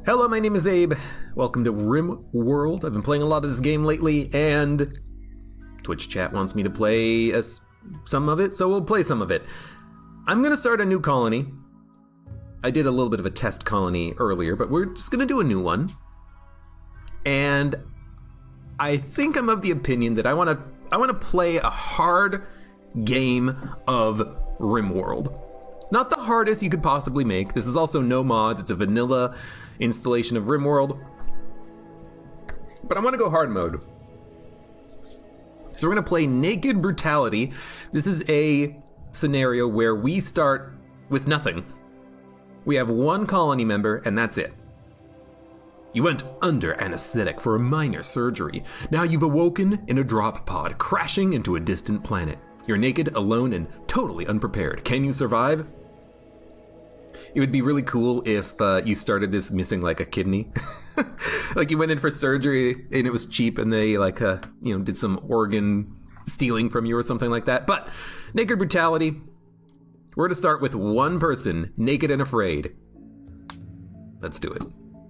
Hello, my name is Abe. Welcome to Rimworld. I've been playing a lot of this game lately, and Twitch chat wants me to play some of it, so we'll play some of it. I'm gonna start a new colony. I did a little bit of a test colony earlier, but we're just gonna do a new one. And I think I'm of the opinion that I wanna play a hard game of Rimworld. Not the hardest you could possibly make. This is also no mods. It's a vanilla installation of Rimworld. But I want to go hard mode. So we're going to play Naked Brutality. This is a scenario where we start with nothing. We have one colony member, and that's it. You went under anesthetic for a minor surgery. Now you've awoken in a drop pod, crashing into a distant planet. You're naked, alone, and totally unprepared. Can you survive? It would be really cool if you started this missing like a kidney. Like you went in for surgery and it was cheap and they did some organ stealing from you or something like that. But Naked Brutality, we're gonna start with one person, naked and afraid. Let's do it.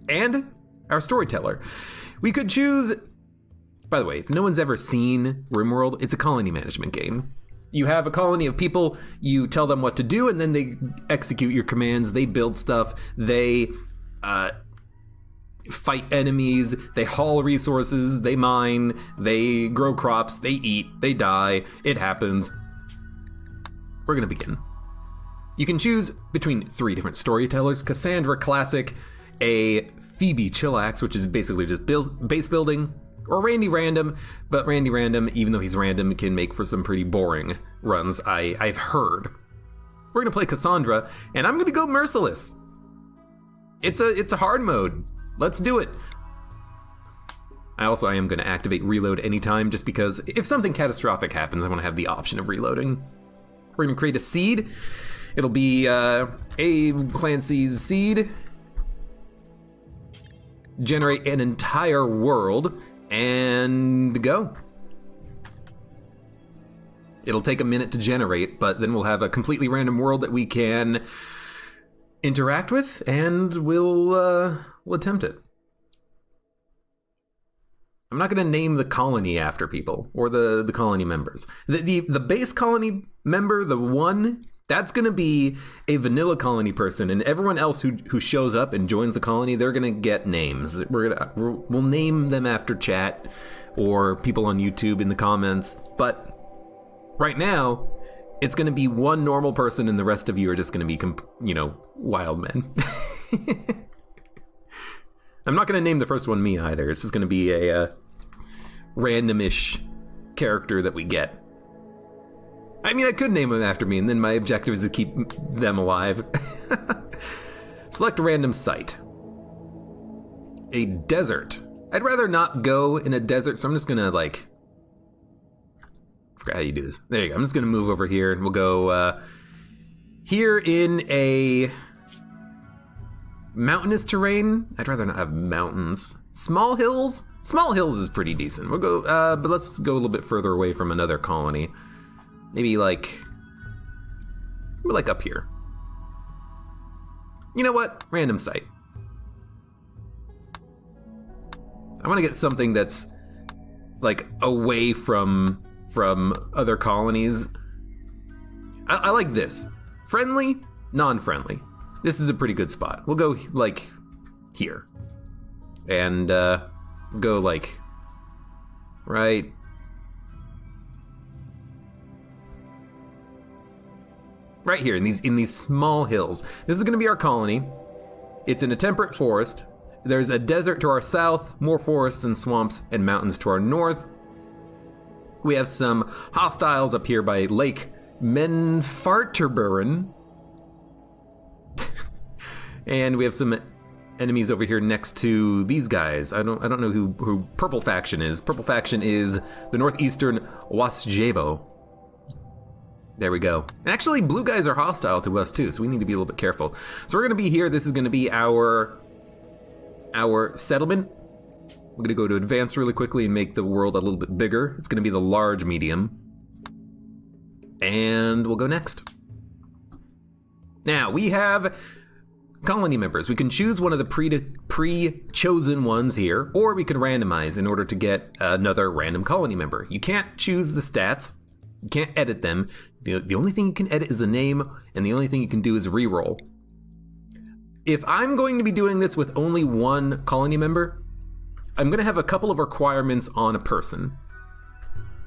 And our Storyteller. We could choose, by the way, if no one's ever seen Rimworld, it's a colony management game. You have a colony of people, you tell them what to do, and then they execute your commands, they build stuff, they fight enemies, they haul resources, they mine, they grow crops, they eat, they die, it happens. We're gonna begin. You can choose between 3 different storytellers: Cassandra Classic, a Phoebe Chillax, which is basically just base building, or Randy Random, but Randy Random, even though he's random, can make for some pretty boring runs, I've heard. We're gonna play Cassandra, and I'm gonna go merciless. It's a hard mode. Let's do it. I am gonna activate reload anytime, just because if something catastrophic happens, I wanna have the option of reloading. We're gonna create a seed. It'll be AbeClancy's seed. Generate an entire world. And go. It'll take a minute to generate, but then we'll have a completely random world that we can interact with, and we'll attempt it. I'm not going to name the colony after people or the colony members. The base colony member, the one, that's going to be a vanilla colony person, and everyone else who shows up and joins the colony, they're going to get names. We'll name them after chat or people on YouTube in the comments, but right now, it's going to be one normal person and the rest of you are just going to be, wild men. I'm not going to name the first one me either. It's just going to be a randomish character that we get. I mean, I could name them after me, and then my objective is to keep them alive. Select a random site. A desert. I'd rather not go in a desert, so I'm just gonna, I forgot how you do this. There you go. I'm just gonna move over here, and we'll go here in a mountainous terrain. I'd rather not have mountains. Small hills? Small hills is pretty decent. We'll go, but let's go a little bit further away from another colony. Maybe we're up here. You know what? Random site. I want to get something that's away from other colonies. I like this. Friendly, non-friendly. This is a pretty good spot. We'll go here. And go right here in these small hills. This is going to be our colony. It's in a temperate forest. There's a desert to our south, more forests and swamps and mountains to our north. We have some hostiles up here by Lake Menfarterburen. And we have some enemies over here next to these guys. I don't know who Purple Faction is. Purple Faction is the northeastern Wasjebo. There we go. And actually, blue guys are hostile to us too, so we need to be a little bit careful. So we're gonna be here. This is gonna be our settlement. We're gonna go to advance really quickly and make the world a little bit bigger. It's gonna be the large medium. And we'll go next. Now, we have colony members. We can choose one of the pre-chosen ones here, or we could randomize in order to get another random colony member. You can't choose the stats. You can't edit them. The only thing you can edit is the name, and the only thing you can do is reroll. If I'm going to be doing this with only one colony member, I'm going to have a couple of requirements on a person.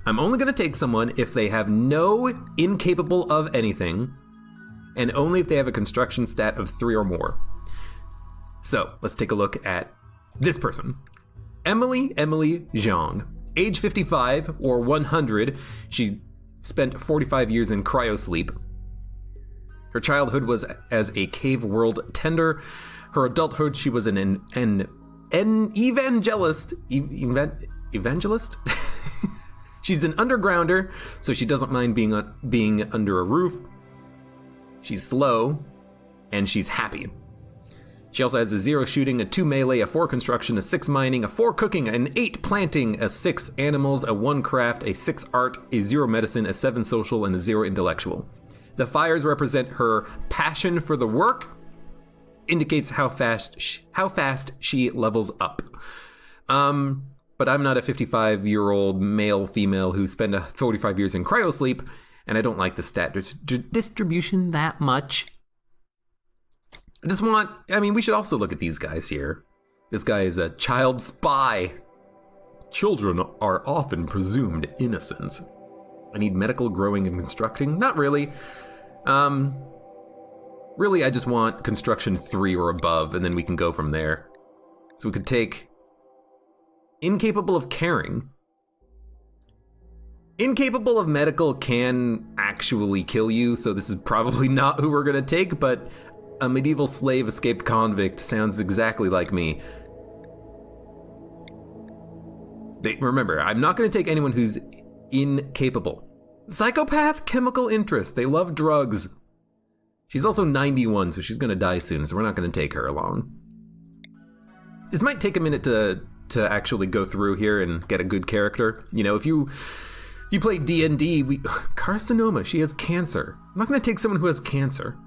I'm only going to take someone if they have no incapable of anything, and only if they have a construction stat of 3 or more. So let's take a look at this person. Emily Zhang, age 55 or 100. She spent 45 years in cryosleep. Her childhood was as a cave world tender. Her adulthood, she was an evangelist. Evangelist? She's an undergrounder, so she doesn't mind being under a roof. She's slow, and she's happy. She also has a 0 shooting, a 2 melee, a 4 construction, a 6 mining, a 4 cooking, an 8 planting, a 6 animals, a 1 craft, a 6 art, a 0 medicine, a 7 social, and a 0 intellectual. The fires represent her passion for the work, indicates how fast she levels up. But I'm not a 55-year-old male, female who spent 45 years in cryosleep, and I don't like the stat distribution that much. We should also look at these guys here. This guy is a child spy. Children are often presumed innocent. I need medical, growing, and constructing? Not really. Really, I just want construction 3 or above, and then we can go from there. So we could take incapable of caring. Incapable of medical can actually kill you, so this is probably not who we're gonna take, but a medieval slave escaped convict sounds exactly like me. Remember, I'm not gonna take anyone who's incapable. Psychopath, chemical interest, they love drugs. She's also 91, so she's gonna die soon, so we're not gonna take her along. This might take a minute to actually go through here and get a good character. You know, if you play D&D, carcinoma, she has cancer. I'm not gonna take someone who has cancer.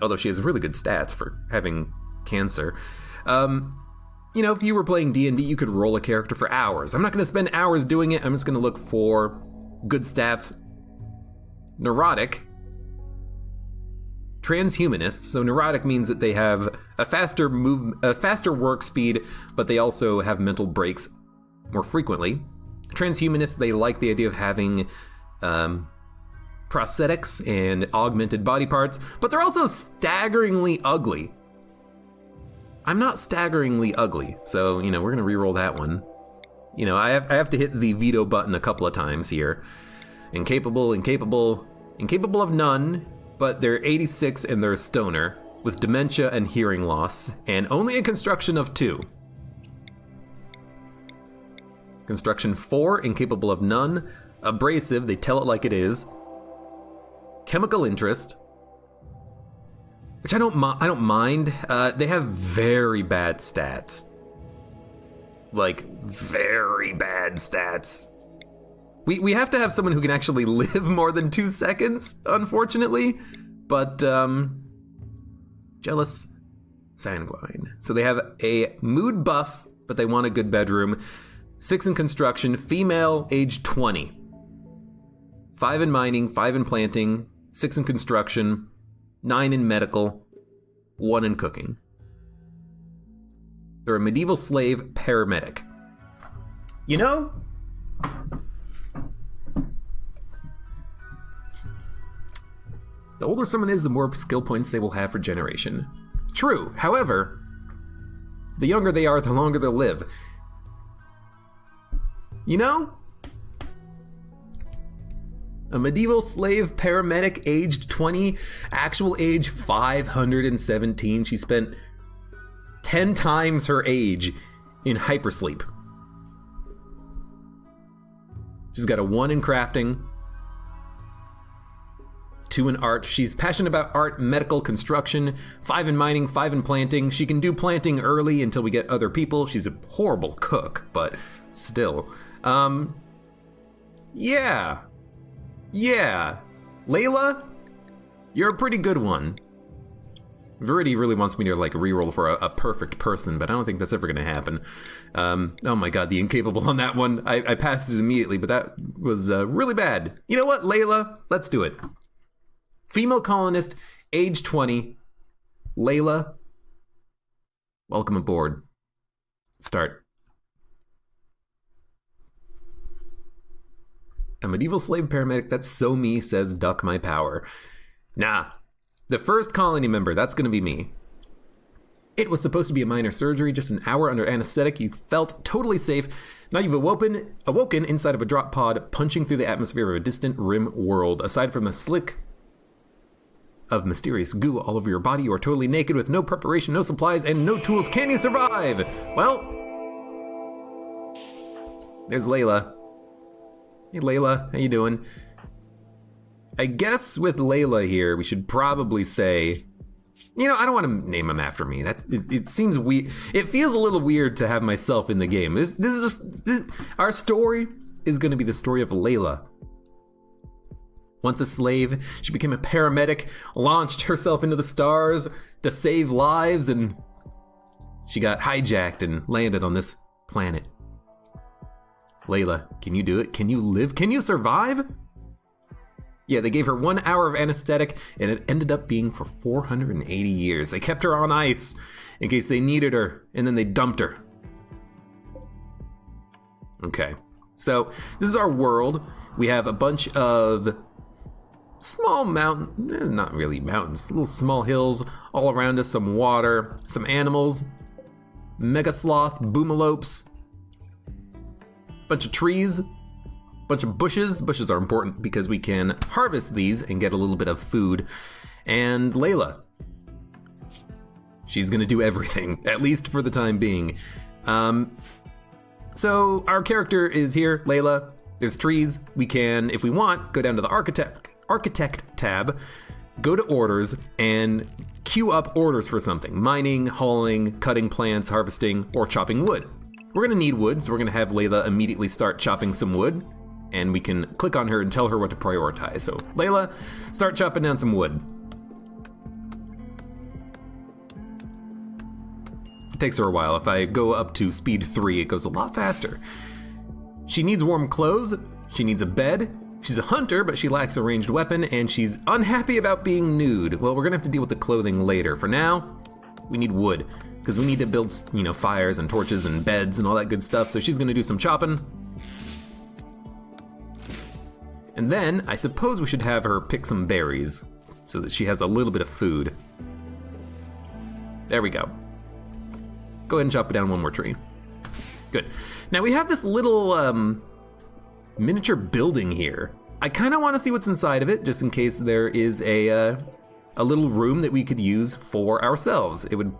Although she has really good stats for having cancer. If you were playing D&D, you could roll a character for hours. I'm not gonna spend hours doing it, I'm just gonna look for good stats. Neurotic. Transhumanist. So neurotic means that they have a faster work speed, but they also have mental breaks more frequently. Transhumanists, they like the idea of having prosthetics and augmented body parts, but they're also staggeringly ugly. I'm not staggeringly ugly, so, we're gonna re-roll that one. I have to hit the veto button a couple of times here. Incapable of none, but they're 86 and they're a stoner, with dementia and hearing loss, and only a construction of 2. Construction 4, incapable of none. Abrasive, they tell it like it is. Chemical interest, which I don't mind. They have very bad stats. Like, very bad stats. We have to have someone who can actually live more than 2 seconds, unfortunately. But, jealous, sanguine. So they have a mood buff, but they want a good bedroom. 6 in construction, female, age 20. 5 in mining, 5 in planting, 6 in construction, 9 in medical, 1 in cooking. They're a medieval slave paramedic. The older someone is, the more skill points they will have for generation. True, however, the younger they are, the longer they'll live. A medieval slave paramedic, aged 20, actual age 517. She spent 10 times her age in hypersleep. She's got a 1 in crafting, 2 in art. She's passionate about art, medical, construction, 5 in mining, 5 in planting. She can do planting early until we get other people. She's a horrible cook, but still. Yeah. Layla, you're a pretty good one. Verity really wants me to like reroll for a perfect person, but I don't think that's ever going to happen. Oh my god, the incapable on that one. I passed it immediately, but that was really bad. You know what, Layla? Let's do it. Female colonist, age 20. Layla, welcome aboard. Start. A medieval slave paramedic, that's so me, says duck my power. Nah. The first colony member, that's going to be me. It was supposed to be a minor surgery, just an hour under anesthetic. You felt totally safe. Now you've awoken inside of a drop pod, punching through the atmosphere of a distant rim world. Aside from a slick of mysterious goo all over your body, you are totally naked with no preparation, no supplies, and no tools. Can you survive? Well, there's Layla. Hey Layla, how you doing? I guess with Layla here, we should probably say, you know, I don't want to name him after me. It seems weird. It feels a little weird to have myself in the game. Our story is going to be the story of Layla. Once a slave, she became a paramedic, launched herself into the stars to save lives, and she got hijacked and landed on this planet. Layla, can you do it? Can you live? Can you survive? Yeah, they gave her 1 hour of anesthetic, and it ended up being for 480 years. They kept her on ice in case they needed her, and then they dumped her. Okay, so this is our world. We have a bunch of small mountains, not really mountains, little small hills all around us, some water, some animals, mega sloth, boomalopes, bunch of trees, bunch of bushes. Bushes are important because we can harvest these and get a little bit of food. And Layla, she's gonna do everything, at least for the time being. So our character is here, Layla. There's trees. We can, if we want, go down to the architect tab, go to orders, and queue up orders for something. Mining, hauling, cutting plants, harvesting, or chopping wood. We're gonna need wood, so we're gonna have Layla immediately start chopping some wood. And we can click on her and tell her what to prioritize. So, Layla, start chopping down some wood. It takes her a while. If I go up to speed 3, it goes a lot faster. She needs warm clothes. She needs a bed. She's a hunter, but she lacks a ranged weapon, and she's unhappy about being nude. Well, we're gonna have to deal with the clothing later. For now, we need wood, because we need to build, you know, fires and torches and beds and all that good stuff. So she's gonna do some chopping. And then, I suppose we should have her pick some berries so that she has a little bit of food. There we go. Go ahead and chop down one more tree. Good. Now we have this little miniature building here. I kind of want to see what's inside of it, just in case there is a little room that we could use for ourselves. It would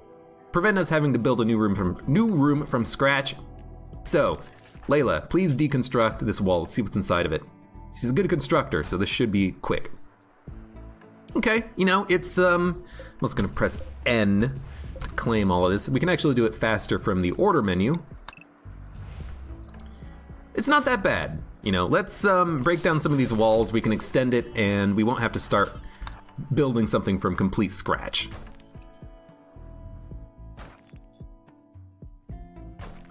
prevent us having to build a new room from scratch. So, Layla, please deconstruct this wall. Let's see what's inside of it. She's a good constructor, so this should be quick. Okay, you know, it's, I'm just gonna press N to claim all of this. We can actually do it faster from the order menu. It's not that bad. You know, let's break down some of these walls. We can extend it, and we won't have to start building something from complete scratch.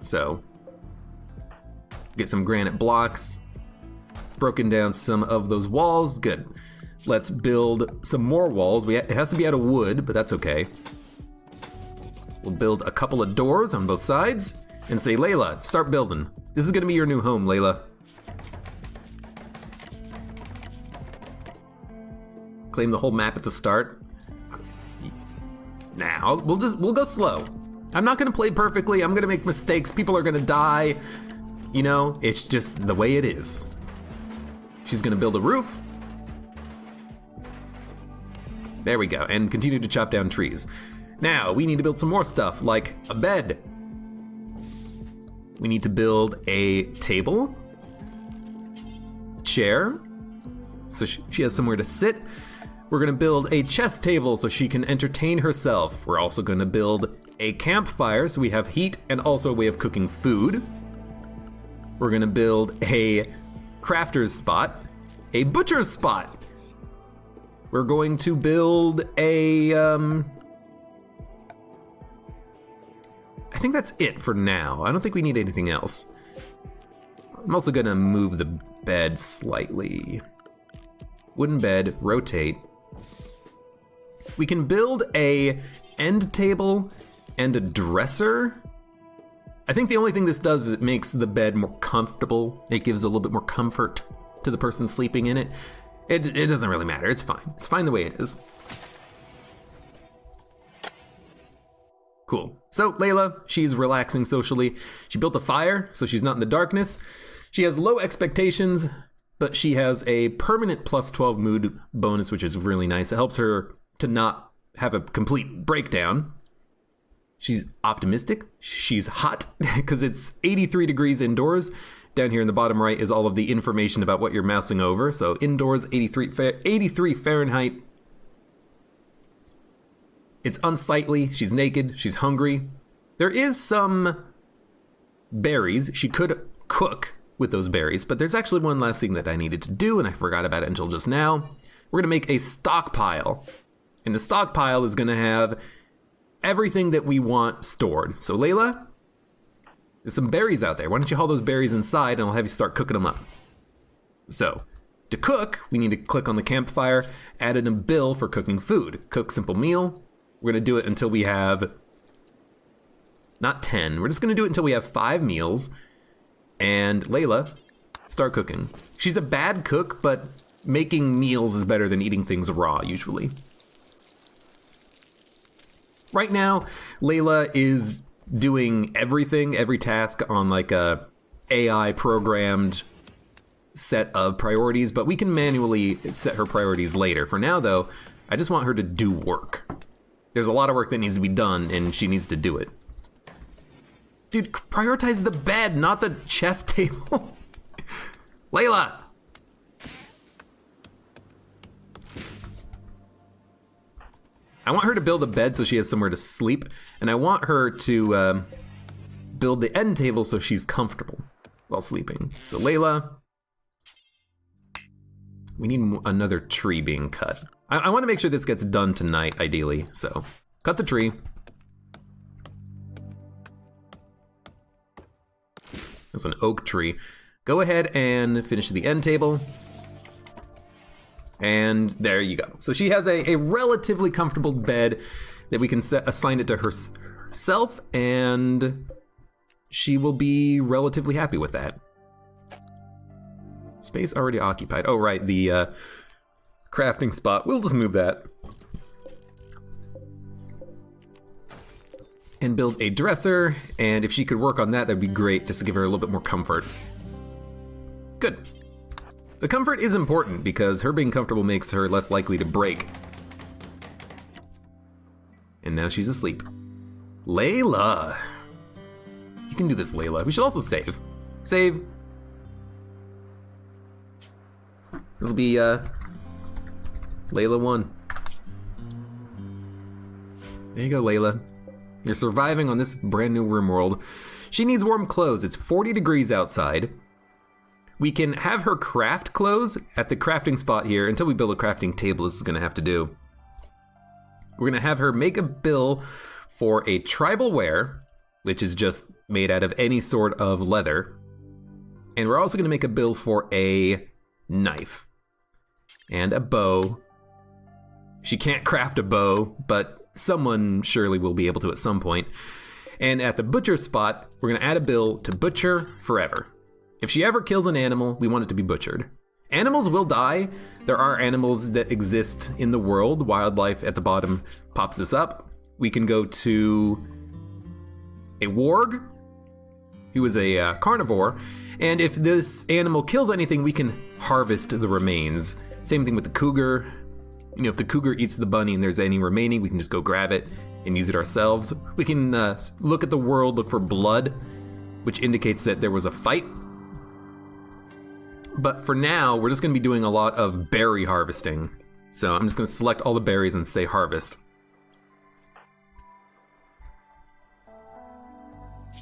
So, get some granite blocks. Broken down some of those walls. Good. Let's build some more walls. It has to be out of wood, but that's okay. We'll build a couple of doors on both sides and say, Layla, start building. This is gonna be your new home, Layla. Claim the whole map at the start. Now, we'll go slow. I'm not gonna play perfectly. I'm gonna make mistakes. People are gonna die. You know, it's just the way it is. She's gonna build a roof. There we go, and continue to chop down trees. Now, we need to build some more stuff, like a bed. We need to build a table, chair, so she has somewhere to sit. We're gonna build a chess table so she can entertain herself. We're also gonna build a campfire so we have heat and also a way of cooking food. We're gonna build a crafter's spot, a butcher's spot. We're going to build a I think that's it for now. I don't think we need anything else. I'm also gonna move the bed slightly. Wooden bed, rotate. We can build a end table and a dresser. I think the only thing this does is it makes the bed more comfortable. It gives a little bit more comfort to the person sleeping in it. It doesn't really matter, it's fine. It's fine the way it is. Cool. So Layla, she's relaxing socially. She built a fire, so she's not in the darkness. She has low expectations, but she has a permanent plus 12 mood bonus, which is really nice. It helps her to not have a complete breakdown. She's optimistic. She's hot because it's 83 degrees indoors. Down here in the bottom right is all of the information about what you're mousing over. So indoors, 83 Fahrenheit. It's unsightly. She's naked. She's hungry. There is some berries. She could cook with those berries, but there's actually one last thing that I needed to do, and I forgot about it until just now. We're gonna make a stockpile, and the stockpile is gonna have everything that we want stored. So Layla, there's some berries out there. Why don't you haul those berries inside, and I'll have you start cooking them up. So to cook, we need to click on the campfire, add in a bill for cooking food. Cook simple meal. We're gonna do it until we have, not 10, we're just gonna do it until we have 5 meals. And Layla, start cooking. She's a bad cook, but making meals is better than eating things raw, usually. Right now, Layla is doing everything, every task on like a AI programmed set of priorities, but we can manually set her priorities later. For now, though, I just want her to do work. There's a lot of work that needs to be done, and she needs to do it. Dude, prioritize the bed, not the chess table. Layla! I want her to build a bed so she has somewhere to sleep, and I want her to build the end table so she's comfortable while sleeping. So Layla, we need another tree being cut. I want to make sure this gets done tonight, ideally, so cut the tree. That's an oak tree. Go ahead and finish the end table. And there you go. So she has a relatively comfortable bed that we can assign it to herself, and she will be relatively happy with that. Space already occupied. Oh, right, the crafting spot. We'll just move that. And build a dresser, and if she could work on that, that'd be great, just to give her a little bit more comfort. Good. The comfort is important because her being comfortable makes her less likely to break. And now she's asleep. Layla. You can do this, Layla. We should also save. Save. This will be Layla 1. There you go, Layla. You're surviving on this brand new Rimworld. She needs warm clothes. It's 40 degrees outside. We can have her craft clothes at the crafting spot here. Until we build a crafting table, this is gonna have to do. We're gonna have her make a bill for a tribal wear, which is just made out of any sort of leather. And we're also gonna make a bill for a knife and a bow. She can't craft a bow, but someone surely will be able to at some point. And at the butcher spot, we're gonna add a bill to butcher forever. If she ever kills an animal, we want it to be butchered. Animals will die. There are animals that exist in the world. Wildlife at the bottom pops this up. We can go to a warg, who is a carnivore, and if this animal kills anything, we can harvest the remains. Same thing with the cougar. You know, if the cougar eats the bunny and there's any remaining, we can just go grab it and use it ourselves. We can look at the world, look for blood, which indicates that there was a fight. But for now, we're just gonna be doing a lot of berry harvesting. So I'm just gonna select all the berries and say harvest.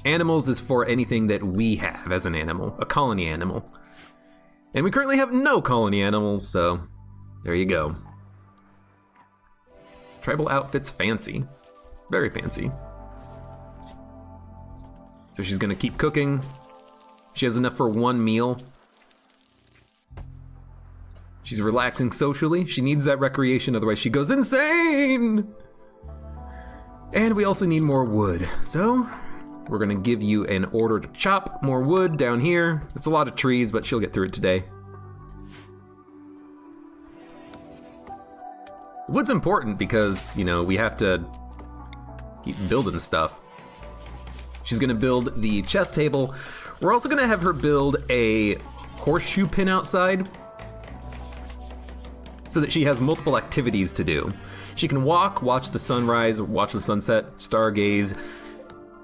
Animals is for anything that we have as an animal, a colony animal. And we currently have no colony animals, so there you go. Tribal outfits fancy, very fancy. So she's gonna keep cooking. She has enough for one meal. She's relaxing socially. She needs that recreation, otherwise she goes insane! And we also need more wood. So, we're gonna give you an order to chop more wood down here. It's a lot of trees, but she'll get through it today. Wood's important because, you know, we have to keep building stuff. She's gonna build the chess table. We're also gonna have her build a horseshoe pin outside so that she has multiple activities to do. She can walk, watch the sunrise, watch the sunset, stargaze,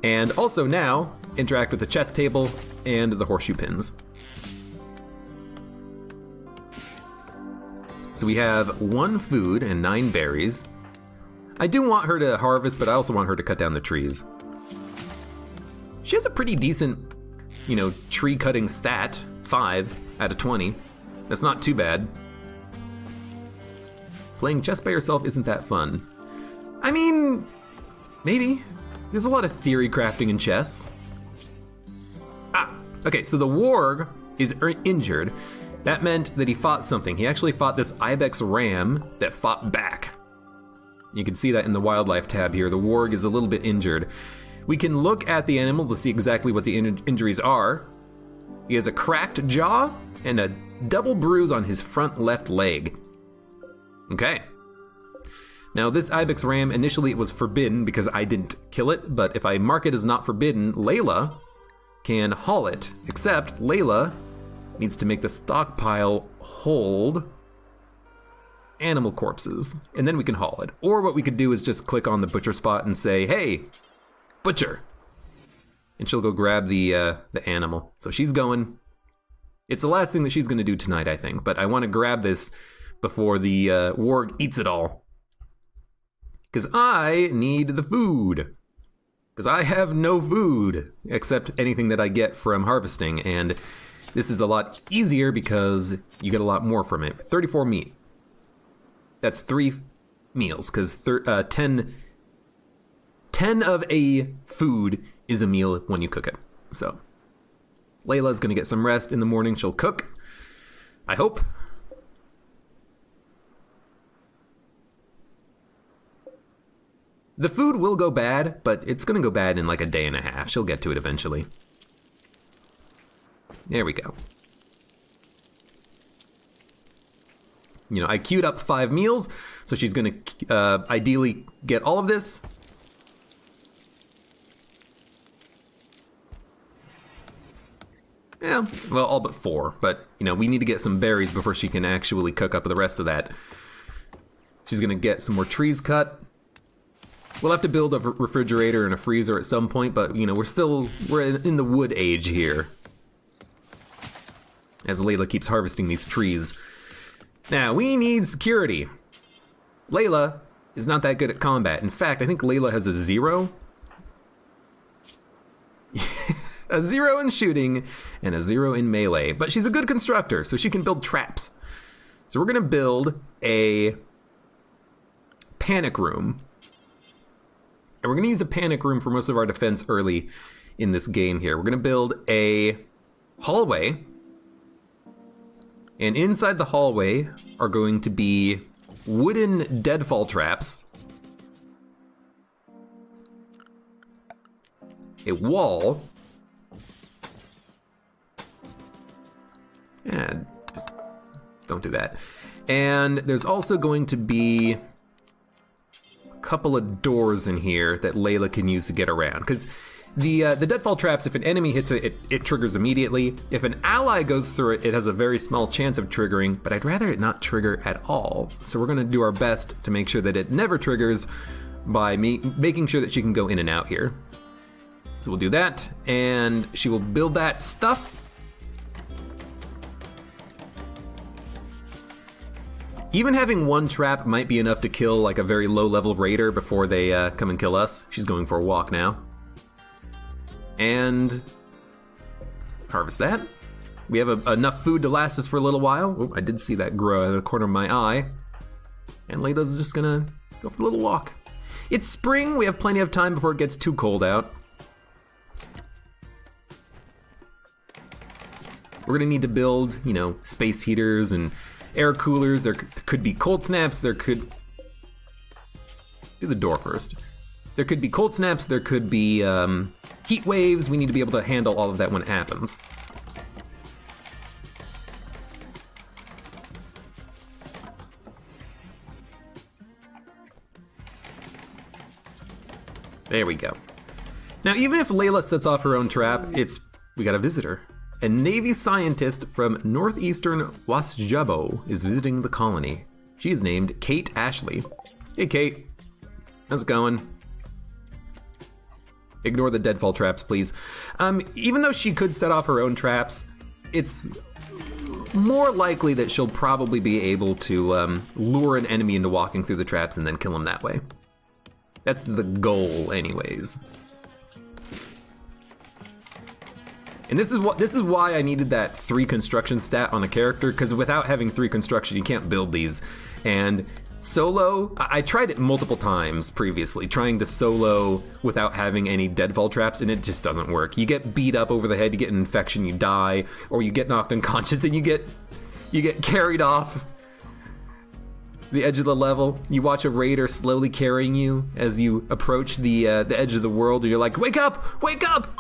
and also now interact with the chess table and the horseshoe pins. So we have 1 food and 9 berries. I do want her to harvest, but I also want her to cut down the trees. She has a pretty decent, you know, tree cutting stat, 5 out of 20. That's not too bad. Playing chess by yourself isn't that fun. I mean, maybe. There's a lot of theory crafting in chess. Okay, so the warg is injured. That meant that he fought something. He actually fought this ibex ram that fought back. You can see that in the wildlife tab here. The warg is a little bit injured. We can look at the animal to see exactly what the injuries are. He has a cracked jaw and a double bruise on his front left leg. Okay. Now this ibex ram, initially it was forbidden because I didn't kill it, but if I mark it as not forbidden, Layla can haul it, except Layla needs to make the stockpile hold animal corpses, and then we can haul it. Or what we could do is just click on the butcher spot and say, hey, butcher, and she'll go grab the animal. So she's going. It's the last thing that she's gonna do tonight, I think, but I wanna grab this before the warg eats it all. Because I need the food. Because I have no food, except anything that I get from harvesting, and this is a lot easier because you get a lot more from it. 34 meat. That's 3 meals, because 10 of a food is a meal when you cook it. So, Layla's gonna get some rest in the morning. She'll cook, I hope. The food will go bad, but it's gonna go bad in like a day and a half. She'll get to it eventually. There we go. You know, I queued up 5 meals, so she's gonna ideally get all of this. Yeah, well, all but 4, but you know, we need to get some berries before she can actually cook up the rest of that. She's gonna get some more trees cut. We'll have to build a refrigerator and a freezer at some point, but you know, we're in the wood age here. As Layla keeps harvesting these trees. Now, we need security. Layla is not that good at combat. In fact, I think Layla has a 0. A 0 in shooting and a 0 in melee, but she's a good constructor, so she can build traps. So we're gonna build a panic room. And we're gonna use a panic room for most of our defense early in this game here. We're gonna build a hallway. And inside the hallway are going to be wooden deadfall traps, a wall, and just don't do that. And there's also going to be a couple of doors in here that Layla can use to get around. Because the deadfall traps, if an enemy hits it, it triggers immediately. If an ally goes through it, it has a very small chance of triggering, but I'd rather it not trigger at all. So we're gonna do our best to make sure that it never triggers by making sure that she can go in and out here. So we'll do that, and she will build that stuff. Even having 1 trap might be enough to kill like a very low level raider before they come and kill us. She's going for a walk now. And harvest that. We have enough food to last us for a little while. Oh, I did see that grow out of the corner of my eye. And Layla's just gonna go for a little walk. It's spring, we have plenty of time before it gets too cold out. We're gonna need to build, you know, space heaters and air coolers. There could be cold snaps. There could... Do the door first. There could be cold snaps. There could be heat waves. We need to be able to handle all of that when it happens. There we go. Now, even if Layla sets off her own trap, we got a visitor. A Navy scientist from northeastern Wasjabo is visiting the colony. She is named Kate Ashley. Hey, Kate. How's it going? Ignore the deadfall traps, please. Even though she could set off her own traps, it's more likely that she'll probably be able to lure an enemy into walking through the traps and then kill him that way. That's the goal, anyways. And this is why I needed that 3 construction stat on a character, because without having 3 construction, you can't build these. And solo, I tried it multiple times previously, trying to solo without having any deadfall traps, and it just doesn't work. You get beat up over the head, you get an infection, you die, or you get knocked unconscious and you get carried off the edge of the level. You watch a raider slowly carrying you as you approach the edge of the world, and you're like, wake up! Wake up!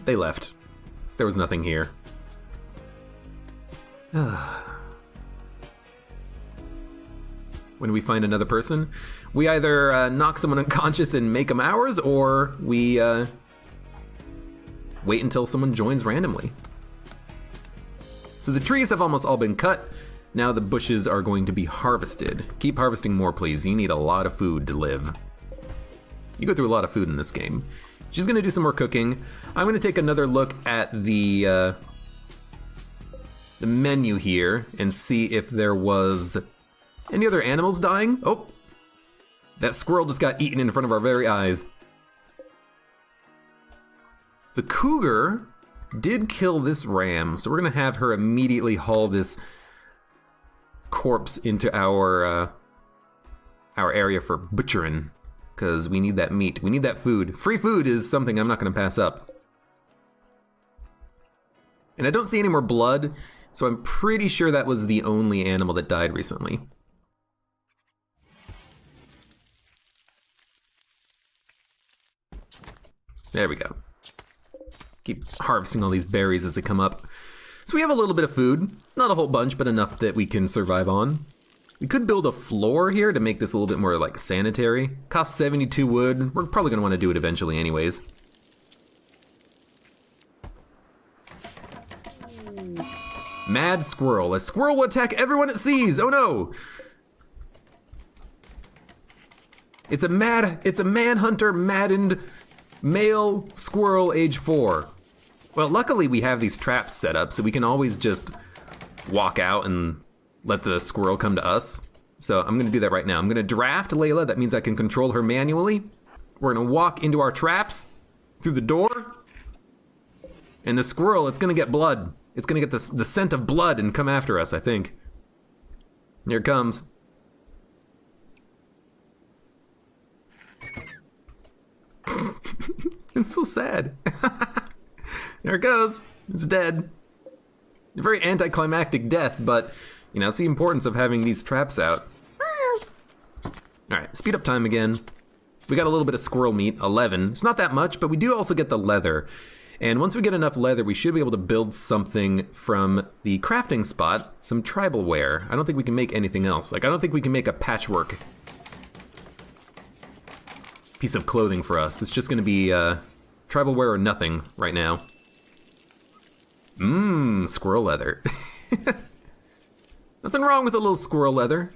They left. There was nothing here. When we find another person, we either knock someone unconscious and make them ours, or we wait until someone joins randomly. So the trees have almost all been cut. Now the bushes are going to be harvested. Keep harvesting more, please. You need a lot of food to live. You go through a lot of food in this game. She's gonna do some more cooking. I'm gonna take another look at the menu here and see if there was any other animals dying. Oh, that squirrel just got eaten in front of our very eyes. The cougar did kill this ram, so we're gonna have her immediately haul this corpse into our area for butchering, because we need that meat. We need that food. Free food is something I'm not gonna pass up. And I don't see any more blood, so I'm pretty sure that was the only animal that died recently. There we go. Keep harvesting all these berries as they come up. So we have a little bit of food. Not a whole bunch, but enough that we can survive on. We could build a floor here to make this a little bit more like sanitary. Costs 72 wood. We're probably gonna want to do it eventually anyways. Mad squirrel. A squirrel will attack everyone it sees. Oh no! It's a manhunter maddened male squirrel age 4. Well, luckily we have these traps set up so we can always just walk out and let the squirrel come to us. So I'm gonna do that right now. I'm gonna draft Layla. That means I can control her manually. We're gonna walk into our traps through the door. And the squirrel, it's gonna get blood. It's gonna get the scent of blood and come after us, I think. Here it comes. It's so sad. There it goes. It's dead. A very anticlimactic death, but you know, it's the importance of having these traps out. Alright, speed up time again. We got a little bit of squirrel meat, 11. It's not that much, but we do also get the leather. And once we get enough leather, we should be able to build something from the crafting spot, some tribal wear. I don't think we can make anything else. Like, I don't think we can make a patchwork piece of clothing for us. It's just gonna be tribal wear or nothing right now. Squirrel leather. Nothing wrong with a little squirrel leather.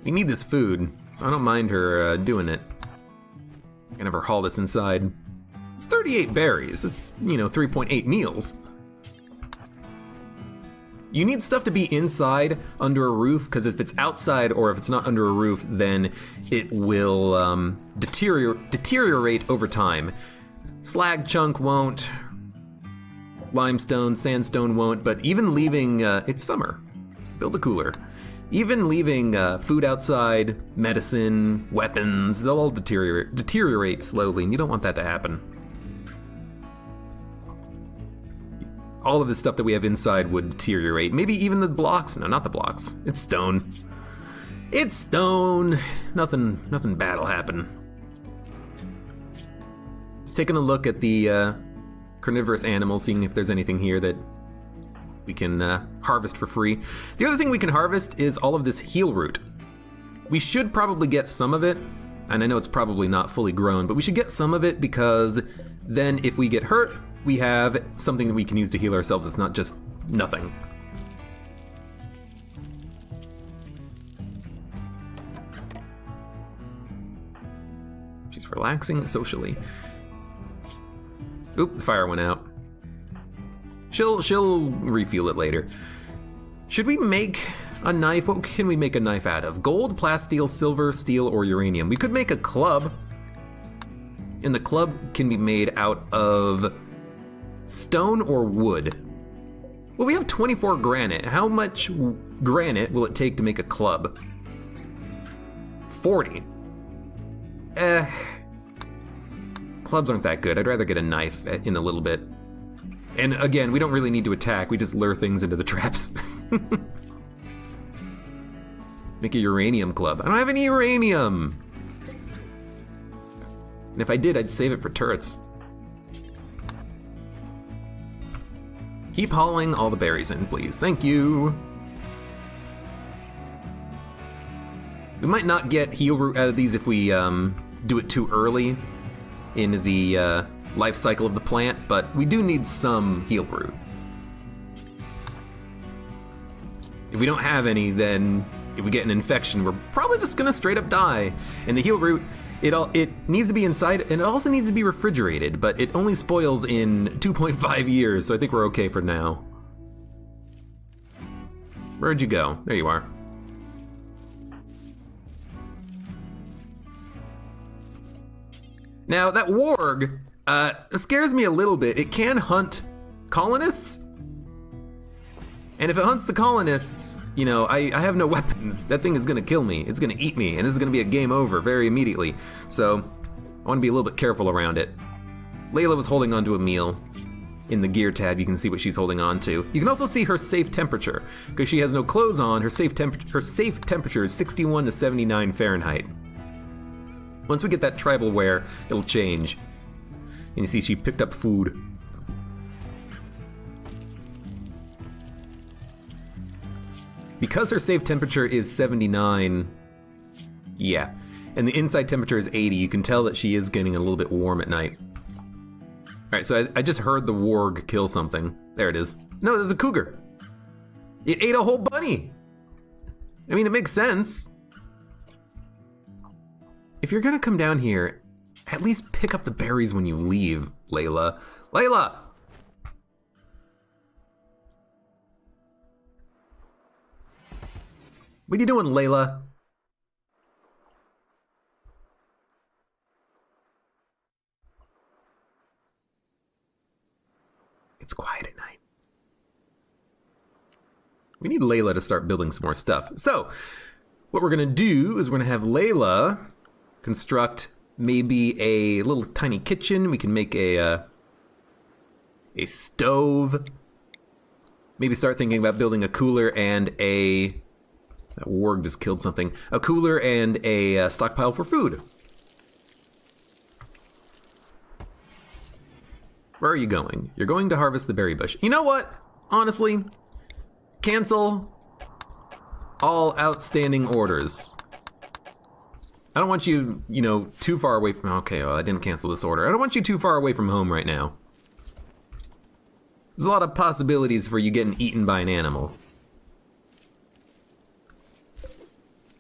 We need this food, so I don't mind her doing it. I can have her haul this inside. It's 38 berries. It's, you know, 3.8 meals. You need stuff to be inside under a roof, because if it's outside or if it's not under a roof, then it will deteriorate over time. Slag chunk won't, limestone, sandstone won't, but even leaving, it's summer. Build a cooler. Even leaving food outside, medicine, weapons, they'll all deteriorate slowly, and you don't want that to happen. All of the stuff that we have inside would deteriorate. Maybe even the blocks. No, not the blocks. It's stone. It's stone. Nothing bad will happen. Just taking a look at the carnivorous animals, seeing if there's anything here that we can harvest for free. The other thing we can harvest is all of this heal root. We should probably get some of it, and I know it's probably not fully grown, but we should get some of it because then if we get hurt, we have something that we can use to heal ourselves. It's not just nothing. She's relaxing socially. Oop, the fire went out. She'll refuel it later. Should we make a knife? What can we make a knife out of? Gold, plasteel, silver, steel, or uranium? We could make a club. And the club can be made out of stone or wood. Well, we have 24 granite. How much granite will it take to make a club? 40. Clubs aren't that good. I'd rather get a knife in a little bit. And again, we don't really need to attack. We just lure things into the traps. Make a uranium club. I don't have any uranium. And if I did, I'd save it for turrets. Keep hauling all the berries in, please. Thank you. We might not get heal root out of these if we do it too early in the life cycle of the plant, but we do need some heal root. If we don't have any, then if we get an infection, we're probably just gonna straight up die. And the heal root, it needs to be inside, and it also needs to be refrigerated, but it only spoils in 2.5 years, so I think we're okay for now. Where'd you go? There you are. Now, that warg scares me a little bit. It can hunt colonists, and if it hunts the colonists, you know, I have no weapons. That thing is gonna kill me. It's gonna eat me, and this is gonna be a game over very immediately. So, I wanna be a little bit careful around it. Layla was holding onto a meal. In the gear tab, you can see what she's holding on to. You can also see her safe temperature. Because she has no clothes on, her safe temperature is 61 to 79 Fahrenheit. Once we get that tribal wear, it'll change. And you see she picked up food. Because her safe temperature is 79, yeah, and the inside temperature is 80, you can tell that she is getting a little bit warm at night. Alright, so I just heard the warg kill something. There it is. No, there's a cougar. It ate a whole bunny. I mean, it makes sense. If you're gonna come down here, at least pick up the berries when you leave, Layla. Layla! What are you doing, Layla? It's quiet at night. We need Layla to start building some more stuff. So, what we're gonna do is we're gonna have Layla construct maybe a little tiny kitchen. We can make a stove. Maybe start thinking about building a cooler and a... That warg just killed something. A cooler and a stockpile for food. Where are you going? You're going to harvest the berry bush. You know what? Honestly, cancel all outstanding orders. I don't want you, you know, too far away from... Okay, well, I didn't cancel this order. I don't want you too far away from home right now. There's a lot of possibilities for you getting eaten by an animal.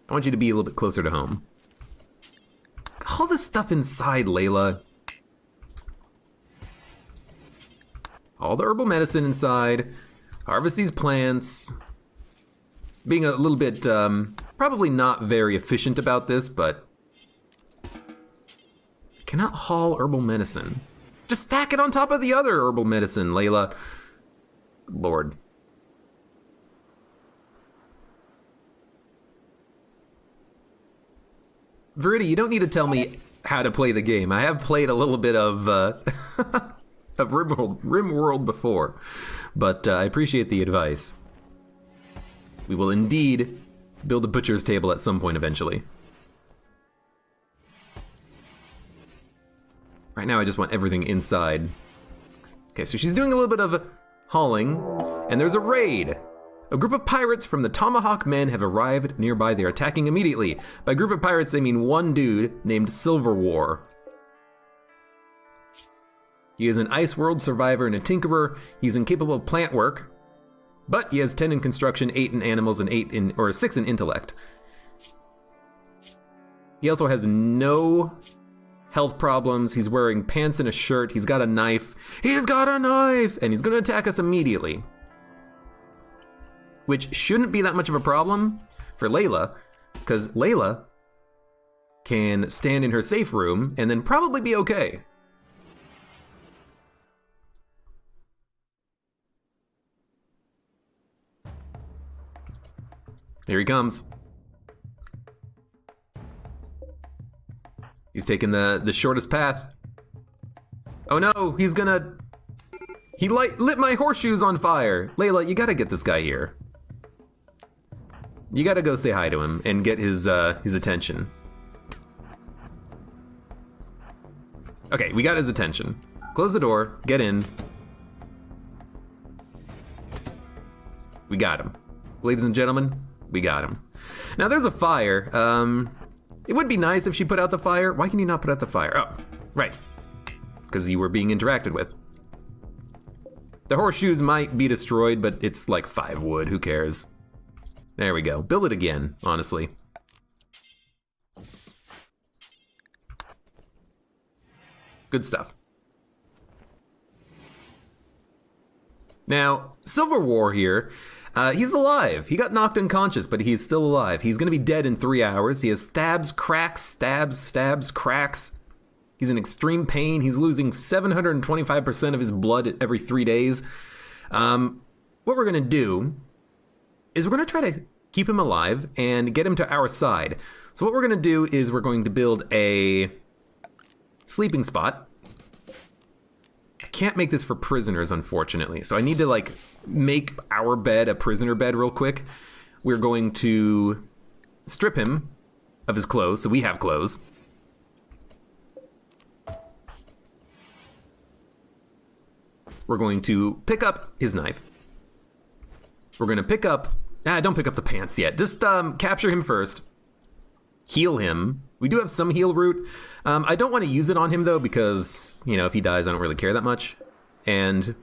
I want you to be a little bit closer to home. All this stuff inside, Layla. All the herbal medicine inside. Harvest these plants. Being a little bit, probably not very efficient about this, but... Cannot haul herbal medicine. Just stack it on top of the other herbal medicine, Layla. Lord. Verity, you don't need to tell me how to play the game. I have played a little bit of of Rimworld before, but I appreciate the advice. We will indeed build a butcher's table at some point eventually. Right now I just want everything inside. Okay, so she's doing a little bit of hauling, and there's a raid. A group of pirates from the Tomahawk Men have arrived nearby. They're attacking immediately. By group of pirates, they mean one dude named Silver War. He is an Ice World survivor and a tinkerer. He's incapable of plant work, but he has 10 in construction, 8 in animals, and 6 in intellect. He also has no health problems. He's wearing pants and a shirt. He's got a knife. He's got a knife! And he's going to attack us immediately. Which shouldn't be that much of a problem for Layla, because Layla can stand in her safe room and then probably be okay. Here he comes. He's taking the shortest path. Oh no, he's gonna... He lit my horseshoes on fire. Layla, you gotta get this guy here. You gotta go say hi to him and get his attention. Okay, we got his attention. Close the door, get in. We got him. Ladies and gentlemen, we got him. Now there's a fire. It would be nice if she put out the fire. Why can you not put out the fire? Oh, right. Because you were being interacted with. The horseshoes might be destroyed, but it's like 5 wood, who cares? There we go. Build it again, honestly. Good stuff. Now, Silver War here, he's alive. He got knocked unconscious, but he's still alive. He's gonna be dead in 3 hours. He has stabs, cracks, stabs, cracks. He's in extreme pain. He's losing 725% of his blood every 3 days. What we're gonna do is we're gonna try to keep him alive and get him to our side. So what we're gonna do is we're going to build a sleeping spot. I can't make this for prisoners, unfortunately. So I need to like make our bed a prisoner bed real quick. We're going to strip him of his clothes, so we have clothes. We're going to pick up his knife. We're going to pick up... don't pick up the pants yet. Just capture him first. Heal him. We do have some heal root. I don't want to use it on him, though, because, you know, if he dies, I don't really care that much. And,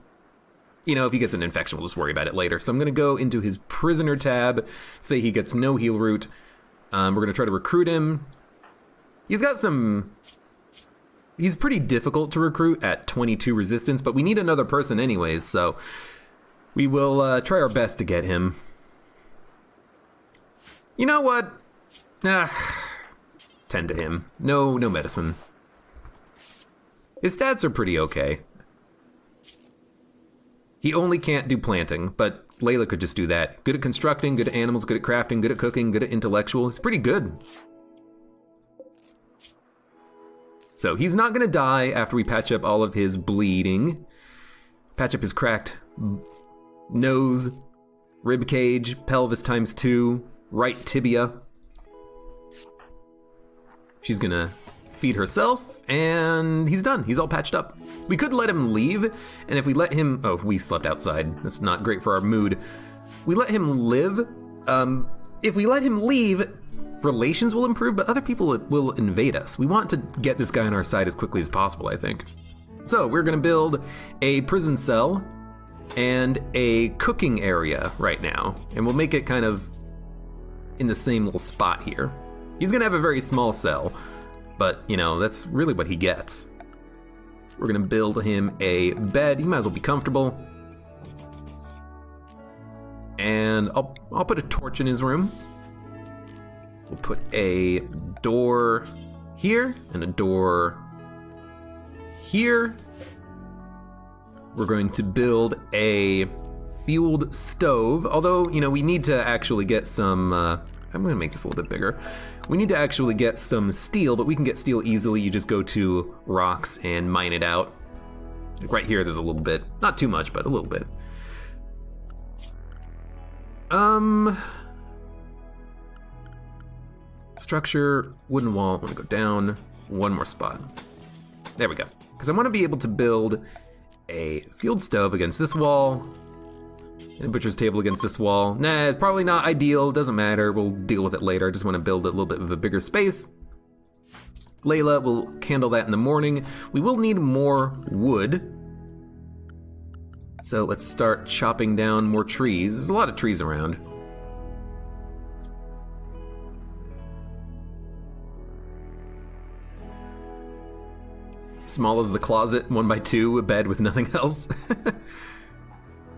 you know, if he gets an infection, we'll just worry about it later. So I'm going to go into his prisoner tab, say he gets no heal root. We're going to try to recruit him. He's got some... He's pretty difficult to recruit at 22 resistance, but we need another person anyways, so we will try our best to get him. You know what? Tend to him. No medicine. His stats are pretty okay. He only can't do planting, but Layla could just do that. Good at constructing, good at animals, good at crafting, good at cooking, good at intellectual. He's pretty good. So he's not gonna die after we patch up all of his bleeding. Patch up his cracked nose, rib cage, pelvis times 2, right tibia. She's gonna feed herself, and he's done. He's all patched up. We could let him leave, and if we let him... Oh, we slept outside. That's not great for our mood. We let him live. If we let him leave, relations will improve, but other people will invade us. We want to get this guy on our side as quickly as possible, I think. So we're gonna build a prison cell and a cooking area right now, and we'll make it kind of in the same little spot here. He's gonna have a very small cell, but you know, that's really what he gets. We're gonna build him a bed. He might as well be comfortable. And I'll put a torch in his room. We'll put a door here and a door here. We're going to build a fueled stove, although, you know, we need to actually get some I'm gonna make this a little bit bigger. We need to actually get some steel, but we can get steel easily. You just go to rocks and mine it out. Like right here, there's a little bit. Not too much, but a little bit. Structure, wooden wall, I wanna go down one more spot. There we go. Because I wanna be able to build a field stove against this wall, and a butcher's table against this wall. Nah, it's probably not ideal, doesn't matter, we'll deal with it later. I just wanna build a little bit of a bigger space. Layla will handle that in the morning. We will need more wood. So let's start chopping down more trees. There's a lot of trees around. Small as the closet, 1x2, a bed with nothing else.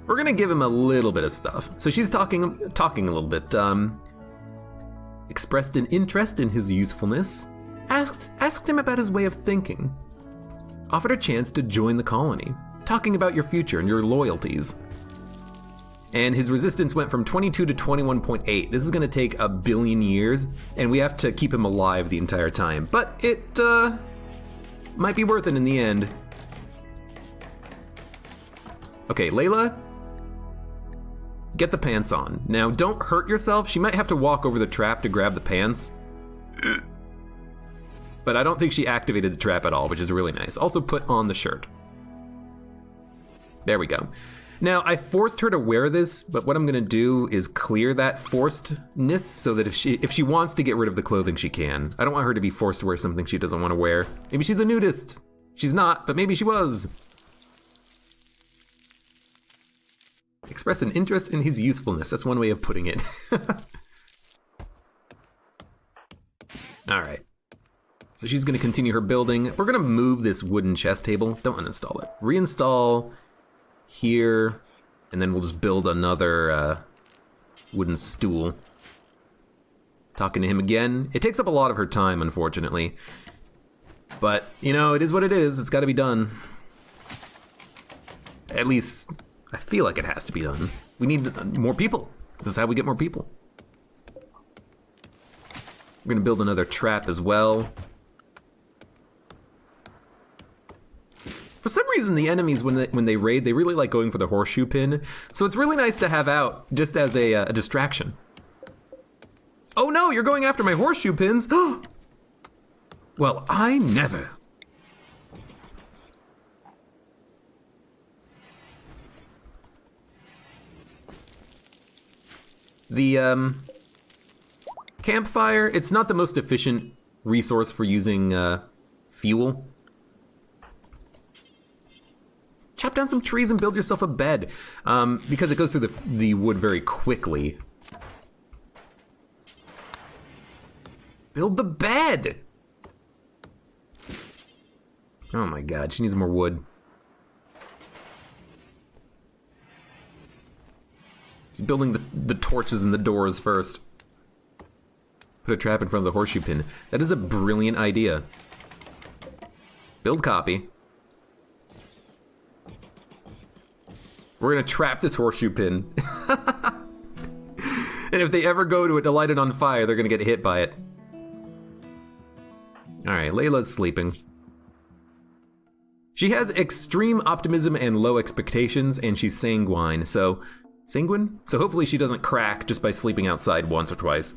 We're gonna give him a little bit of stuff. So she's talking a little bit. Expressed an interest in his usefulness. Asked him about his way of thinking. Offered a chance to join the colony. Talking about your future and your loyalties. And his resistance went from 22 to 21.8. This is gonna take 1 billion years, and we have to keep him alive the entire time. But it might be worth it in the end. Okay, Layla, get the pants on. Now, don't hurt yourself. She might have to walk over the trap to grab the pants. But I don't think she activated the trap at all, which is really nice. Also put on the shirt. There we go. Now, I forced her to wear this, but what I'm gonna do is clear that forcedness so that if she wants to get rid of the clothing, she can. I don't want her to be forced to wear something she doesn't want to wear. Maybe she's a nudist. She's not, but maybe she was. Express an interest in his usefulness. That's one way of putting it. All right. So she's gonna continue her building. We're gonna move this wooden chest table. Don't uninstall it. Reinstall here, and then we'll just build another wooden stool. Talking to him again. It takes up a lot of her time, unfortunately. But, you know, it is what it is. It's gotta be done. At least, I feel like it has to be done. We need more people. This is how we get more people. We're gonna build another trap as well. For some reason, the enemies, when they raid, they really like going for the horseshoe pin. So it's really nice to have out just as a distraction. Oh no, you're going after my horseshoe pins. Well, I never. The campfire, it's not the most efficient resource for using fuel. Chop down some trees and build yourself a bed, because it goes through the wood very quickly. Build the bed! Oh my god, she needs more wood. She's building the torches and the doors first. Put a trap in front of the horseshoe pin. That is a brilliant idea. Build copy. We're gonna trap this horseshoe pin. And if they ever go to it to light it on fire, they're gonna get hit by it. Alright, Layla's sleeping. She has extreme optimism and low expectations, and she's sanguine, so... Sanguine? So hopefully she doesn't crack just by sleeping outside once or twice.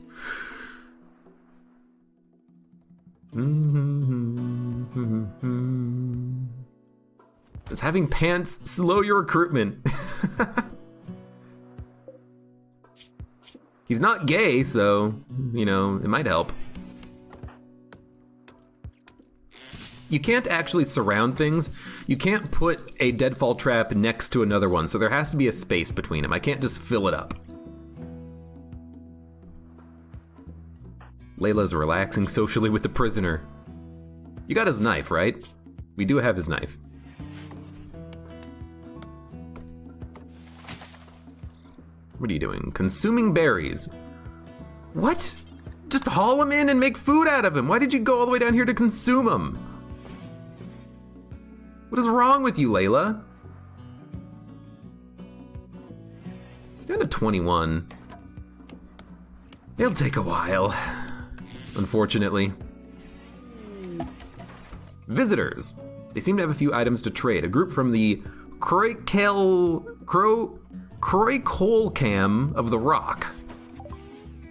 Does having pants slow your recruitment? He's not gay, so, you know, it might help. You can't actually surround things. You can't put a deadfall trap next to another one, so there has to be a space between them. I can't just fill it up. Layla's relaxing socially with the prisoner. You got his knife, right? We do have his knife. What are you doing? Consuming berries. What? Just haul him in and make food out of him. Why did you go all the way down here to consume him? What is wrong with you, Layla? Down to 21. It'll take a while, unfortunately. Visitors. They seem to have a few items to trade. A group from the Kroikolcam of the Rock.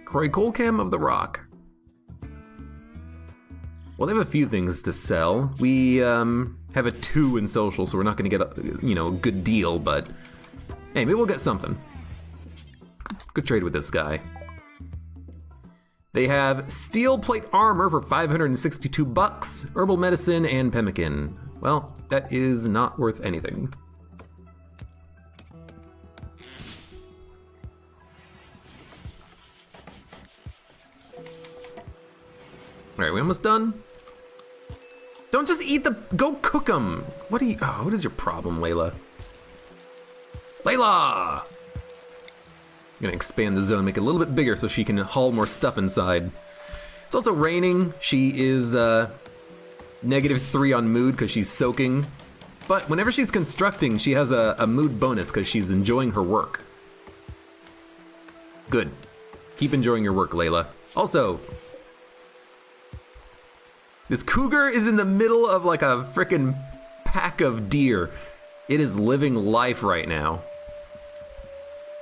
Kroikolcam of the Rock. Well, they have a few things to sell. We have a 2 in social, so we're not going to get a good deal, but hey, maybe we'll get something. Good trade with this guy. They have steel plate armor for 562 bucks, herbal medicine, and pemmican. Well, that is not worth anything. Alright, we almost done? Don't just eat the... Go cook them! What is your problem, Layla? Layla! I'm gonna expand the zone, make it a little bit bigger so she can haul more stuff inside. It's also raining. She is -3 on mood because she's soaking. But whenever she's constructing, she has a mood bonus because she's enjoying her work. Good. Keep enjoying your work, Layla. Also, this cougar is in the middle of like a frickin' pack of deer. It is living life right now.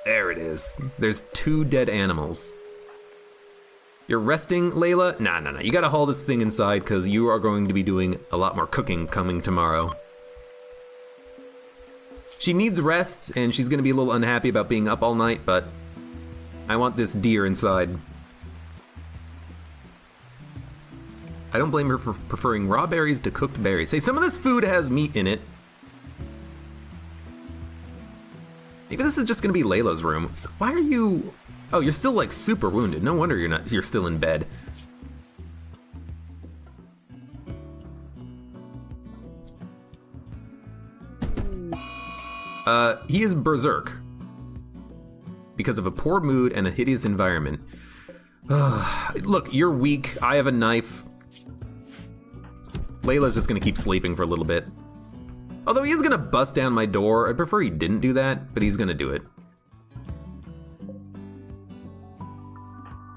There it is. There's 2 dead animals. You're resting, Layla? Nah. You gotta haul this thing inside because you are going to be doing a lot more cooking coming tomorrow. She needs rest and she's gonna be a little unhappy about being up all night, but I want this deer inside. I don't blame her for preferring raw berries to cooked berries. Hey, some of this food has meat in it. Maybe this is just gonna be Layla's room. So why are you... Oh, you're still like super wounded. No wonder you're still in bed. He is berserk. Because of a poor mood and a hideous environment. Look, you're weak. I have a knife. Layla's just gonna keep sleeping for a little bit. Although he is gonna bust down my door. I'd prefer he didn't do that, but he's gonna do it.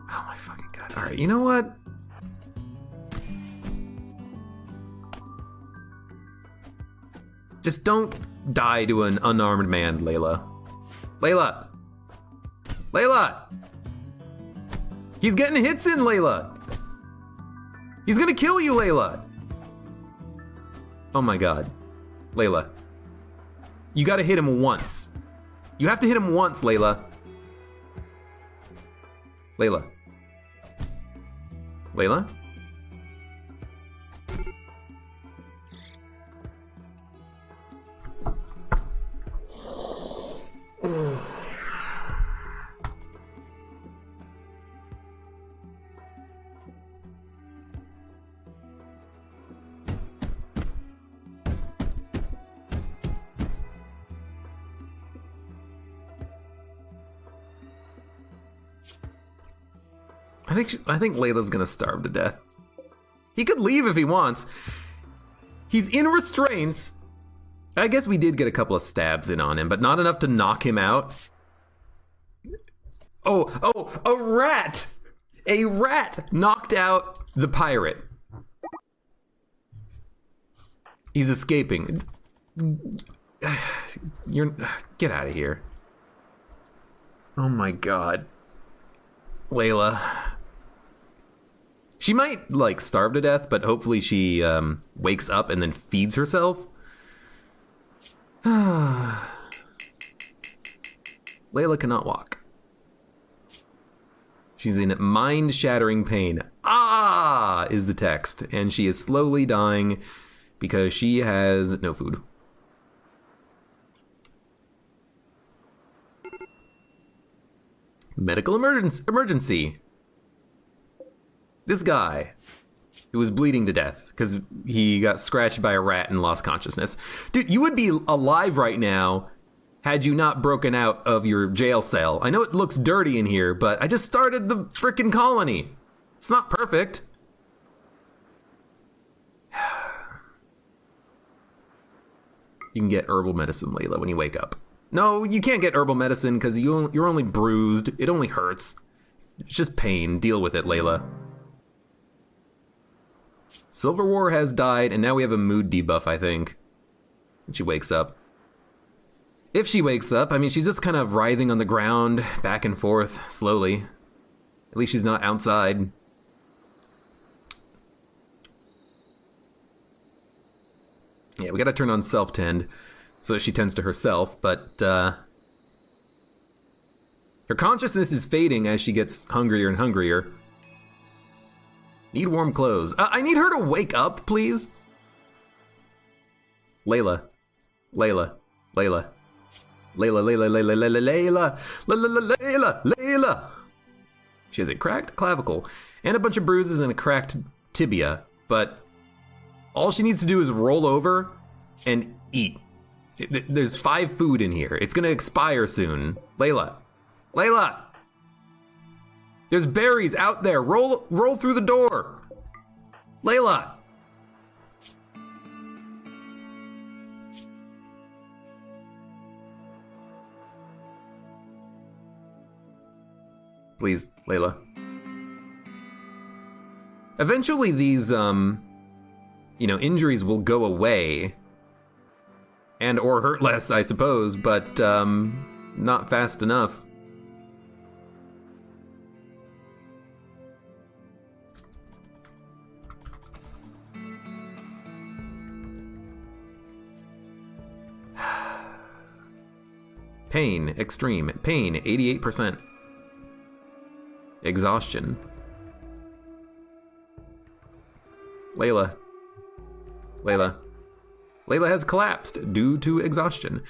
Oh my fucking god. Alright, you know what? Just don't die to an unarmed man, Layla. Layla! Layla! He's getting hits in, Layla! He's gonna kill you, Layla! Oh my god. Layla. You gotta hit him once. You have to hit him once, Layla. Layla. Layla? I think Layla's gonna starve to death. He could leave if he wants. He's in restraints. I guess we did get a couple of stabs in on him, but not enough to knock him out. Oh, a rat! A rat knocked out the pirate. He's escaping. Get out of here. Oh my god. Layla. She might, like, starve to death, but hopefully she wakes up and then feeds herself. Layla cannot walk. She's in mind-shattering pain. Ah, is the text. And she is slowly dying because she has no food. Medical emergency. This guy who was bleeding to death because he got scratched by a rat and lost consciousness. Dude, you would be alive right now had you not broken out of your jail cell. I know it looks dirty in here, but I just started the frickin' colony. It's not perfect. You can get herbal medicine, Layla, when you wake up. No, you can't get herbal medicine because you're only bruised. It only hurts. just pain. Deal with it, Layla. Silver War has died, and now we have a mood debuff, I think. When she wakes up. If she wakes up, I mean, she's just kind of writhing on the ground, back and forth, slowly. At least she's not outside. Yeah, we gotta turn on self-tend, so that she tends to herself, but, her consciousness is fading as she gets hungrier and hungrier. Need warm clothes. I need her to wake up, please. Layla. Layla. Layla. Layla, Layla, Layla, Layla, Layla, Layla, Layla, Layla. She has a cracked clavicle and a bunch of bruises and a cracked tibia, but all she needs to do is roll over and eat. There's 5 food in here. It's gonna expire soon. Layla. Layla! There's berries out there. Roll through the door. Layla! Please, Layla. Eventually these, injuries will go away. And or hurt less, I suppose, but, not fast enough. Pain, extreme. Pain, 88%. Exhaustion. Layla. Layla. Layla has collapsed due to exhaustion.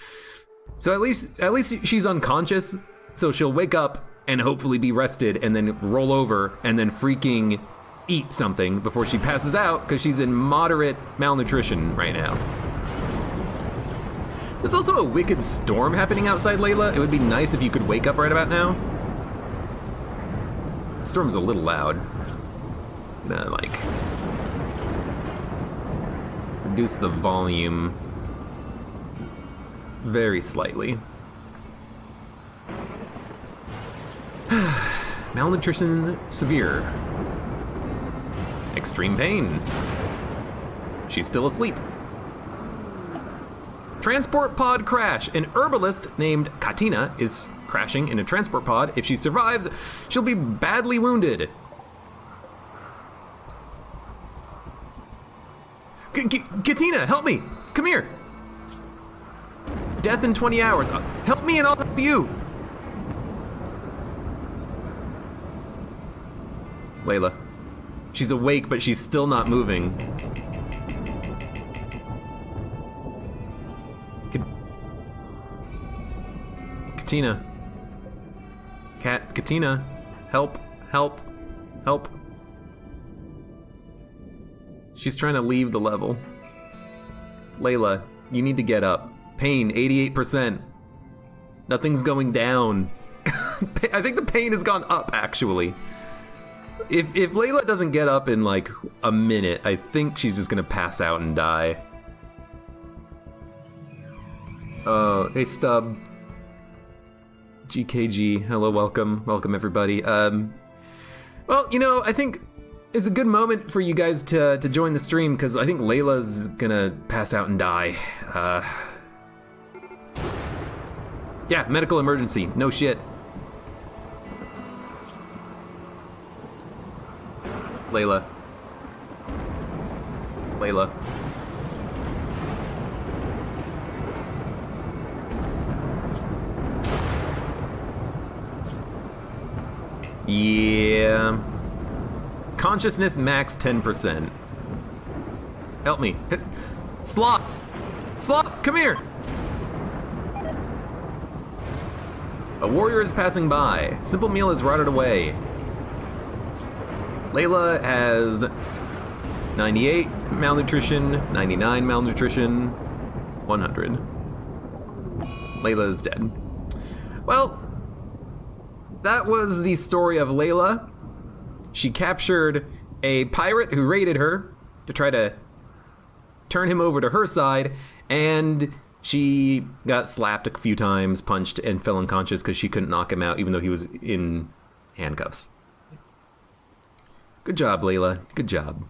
So at least she's unconscious, so she'll wake up and hopefully be rested and then roll over and then freaking eat something before she passes out because she's in moderate malnutrition right now. There's also a wicked storm happening outside, Layla. It would be nice if you could wake up right about now. The storm's a little loud. I'm gonna, like, reduce the volume very slightly. Malnutrition severe. Extreme pain. She's still asleep. Transport pod crash. An herbalist named Katina is crashing in a transport pod. If she survives, she'll be badly wounded. Katina, help me! Come here! Death in 20 hours. Help me and I'll help you! Layla. She's awake, but she's still not moving. Katina. Katina. Help. Help. Help. She's trying to leave the level. Layla, you need to get up. Pain, 88%. Nothing's going down. I think the pain has gone up, actually. If Layla doesn't get up in, like, a minute, I think she's just gonna pass out and die. Hey, Stub. GKG, hello, welcome. Welcome, everybody. Well, you know, I think it's a good moment for you guys to join the stream, because I think Layla's gonna pass out and die. Yeah, medical emergency. No shit. Layla. Layla. Yeah. Consciousness max 10%. Help me. Sloth! Sloth, come here! A warrior is passing by. Simple meal is rotted away. Layla has 98 malnutrition, 99 malnutrition, 100. Layla is dead. Well, that was the story of Layla. She captured a pirate who raided her to try to turn him over to her side, and she got slapped a few times, punched, and fell unconscious because she couldn't knock him out even though he was in handcuffs. Good job, Layla. Good job.